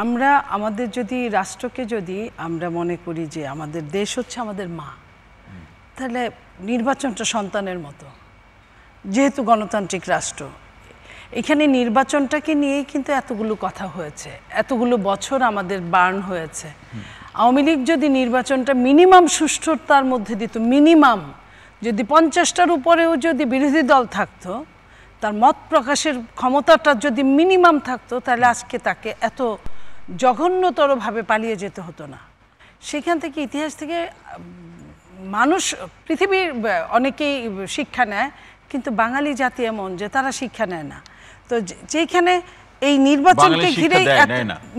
আমরা আমাদের যদি রাষ্ট্রকে যদি আমরা মনে করি যে আমাদের দেশ হচ্ছে আমাদের মা, তাহলে নির্বাচনটা সন্তানের মতো। যেহেতু গণতান্ত্রিক রাষ্ট্র, এখানে নির্বাচনটাকে নিয়েই কিন্তু এতগুলো কথা হয়েছে, এতগুলো বছর আমাদের বার্ন হয়েছে। আওয়ামী লীগ যদি নির্বাচনটা মিনিমাম সুষ্ঠুতার মধ্যে দিত, মিনিমাম যদি 50টার উপরেও যদি বিরোধী দল থাকতো, তার মত প্রকাশের ক্ষমতাটা যদি মিনিমাম থাকতো, তাহলে আজকে তাকে এত জঘন্যতরভাবে পালিয়ে যেতে হতো না। সেখান থেকে ইতিহাস থেকে মানুষ, পৃথিবীর অনেকেই শিক্ষা নেয়, কিন্তু বাঙালি জাতি এমন যে তারা শিক্ষা নেয় না। তো যেখানে এই নির্বাচনকে ঘিরেই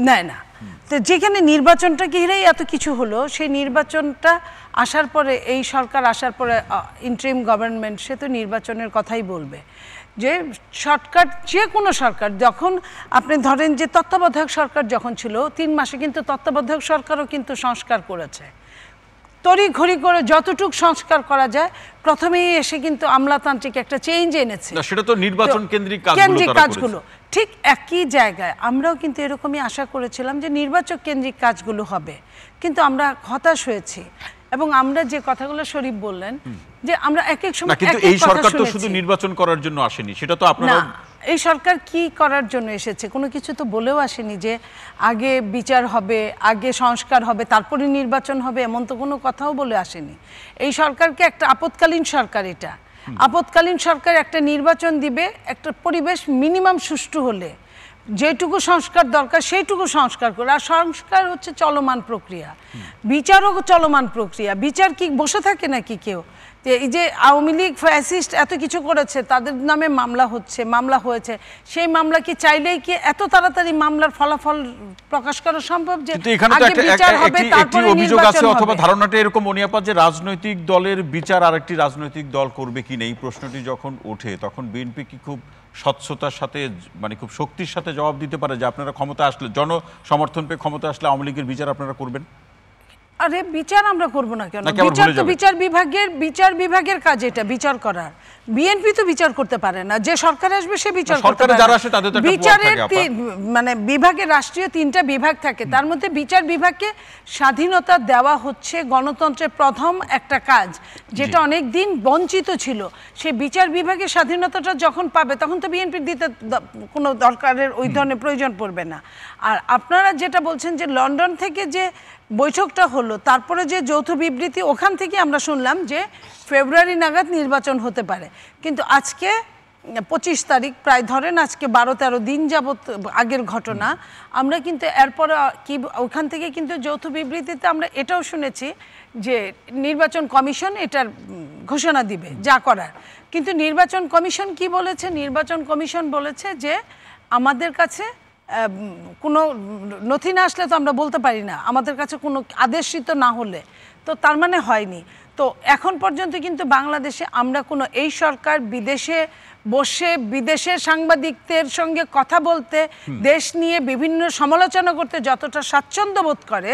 নেয় না, তো যেখানে নির্বাচনটা ঘিরেই এত কিছু হলো, সেই নির্বাচনটা আসার পরে, এই সরকার আসার পরে ইন্টারিম গভর্নমেন্ট, সে তো নির্বাচনের কথাই বলবে। যে সরকার, যে কোনো সরকার, যখন আপনি ধরেন যে তত্ত্বাবধায়ক সরকার যখন ছিল 3 মাসে, কিন্তু তত্ত্বাবধায়ক সরকারও কিন্তু সংস্কার করেছে, তড়ি ঘড়ি করে যতটুক সংস্কার করা যায়, প্রথমেই এসে কিন্তু আমলাতান্ত্রিক একটা চেঞ্জ এনেছে। সেটা তো নির্বাচন কেন্দ্রিক কাজগুলো। ঠিক একই জায়গায় আমরাও কিন্তু এরকমই আশা করেছিলাম যে নির্বাচন কেন্দ্রিক কাজগুলো হবে, কিন্তু আমরা হতাশ হয়েছি। এবং আমরা যে কথাগুলো শরীফ বললেন যে আমরা এক এক সময়, কিন্তু এই সরকার তো শুধু নির্বাচন করার জন্য আসেনি, সেটা তো আপনারা, এই সরকার কি করার জন্য এসেছে? কোনো কিছু তো বলেও আসেনি যে আগে বিচার হবে, আগে সংস্কার হবে, তারপরে নির্বাচন হবে, এমন তো কোনো কথাও বলে আসেনি। এই সরকারকে একটা আপৎকালীন সরকার, এটা আপৎকালীন সরকার একটা নির্বাচন দিবে, একটা পরিবেশ মিনিমাম সুষ্ঠু হলে যেটুকু সংস্কার দরকার সেইটুকু সংস্কার করে। আর সংস্কার হচ্ছে চলমান প্রক্রিয়া, বিচারও চলমান প্রক্রিয়া। বিচার কি বসে থাকে নাকি কেউ? এই যে আওয়ামী লীগ ফ্যাসিস্ট এত কিছু করেছে, তাদের নামে মামলা হচ্ছে, মামলা হয়েছে, সেই মামলা কি চাইলেই কি এত তাড়াতাড়ি মামলার ফলাফল প্রকাশ করা সম্ভব? যে আগে বিচার হবে তারপরে অভিযোগ আছে, অথবা ধারণাটা এরকম মনিয়াপা যে রাজনৈতিক দলের বিচার আরেকটি রাজনৈতিক দল করবে কিনা, এই প্রশ্নটি যখন ওঠে, তখন বিএনপি কি খুব স্বচ্ছতার সাথে, মানে খুব শক্তির সাথে জবাব দিতে পারে যে আপনারা ক্ষমতা আসলে, জনসমর্থন পেয়ে ক্ষমতা আসলে আওয়ামী লীগের বিচার আপনারা করবেন? আরে বিচার আমরা করব না কেন? বিচার তো বিচার বিভাগের কাজ, এটা বিচার করার। বিএনপি তো বিচার করতে পারে না, যে সরকার আসবে সে বিচার করতে পারে। বিচারের মানে বিভাগের, রাষ্ট্রীয় 3টা বিভাগ থাকে, তার মধ্যে বিচার বিভাগকে স্বাধীনতা দেওয়া হচ্ছে গণতন্ত্রের প্রথম একটা কাজ, যেটা অনেক দিন বঞ্চিত ছিল। সেই বিচার বিভাগের স্বাধীনতাটা যখন পাবে, তখন তো বিএনপির দিতে কোনো দরকারের ওই ধরনের প্রয়োজন পড়বে না। আর আপনারা যেটা বলছেন যে লন্ডন থেকে যে বৈঠকটা হলো, তারপরে যে যৌথ বিবৃতি, ওখান থেকে আমরা শুনলাম যে ফেব্রুয়ারি নাগাদ নির্বাচন হতে পারে। কিন্তু আজকে 25 তারিখ, প্রায় ধরেন আজকে 12-13 দিন যাবত আগের ঘটনা। আমরা কিন্তু এরপর কি, ওখান থেকে কিন্তু যৌথ বিবৃতিতে আমরা এটাও শুনেছি যে নির্বাচন কমিশন এটার ঘোষণা দিবে যা করার। কিন্তু নির্বাচন কমিশন কি বলেছে? নির্বাচন কমিশন বলেছে যে আমাদের কাছে কোনো নথি না আসলে তো আমরা বলতে পারি না, আমাদের কাছে কোনো আদেশিত না হলে। তো তার মানে হয়নি। তো এখন পর্যন্ত কিন্তু বাংলাদেশে আমরা কোনো, এই সরকার বিদেশে বসে বিদেশের সাংবাদিকদের সঙ্গে কথা বলতে, দেশ নিয়ে বিভিন্ন সমালোচনা করতে যতটা স্বাচ্ছন্দ্য বোধ করে,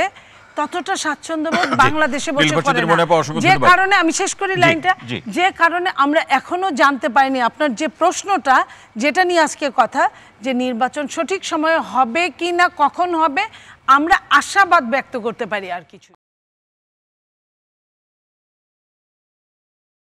ততটা স্বাচ্ছন্দ্যবোধ বাংলাদেশে বসে করে না। যে কারণে, আমি শেষ করি লাইনটা, যে কারণে আমরা এখনো জানতে পারিনি আপনার যে প্রশ্নটা, যেটা নিয়ে আজকে কথা, যে নির্বাচন সঠিক সময়ে হবে কি না, কখন হবে, আমরা আশাবাদ ব্যক্ত করতে পারি, আর কিছু।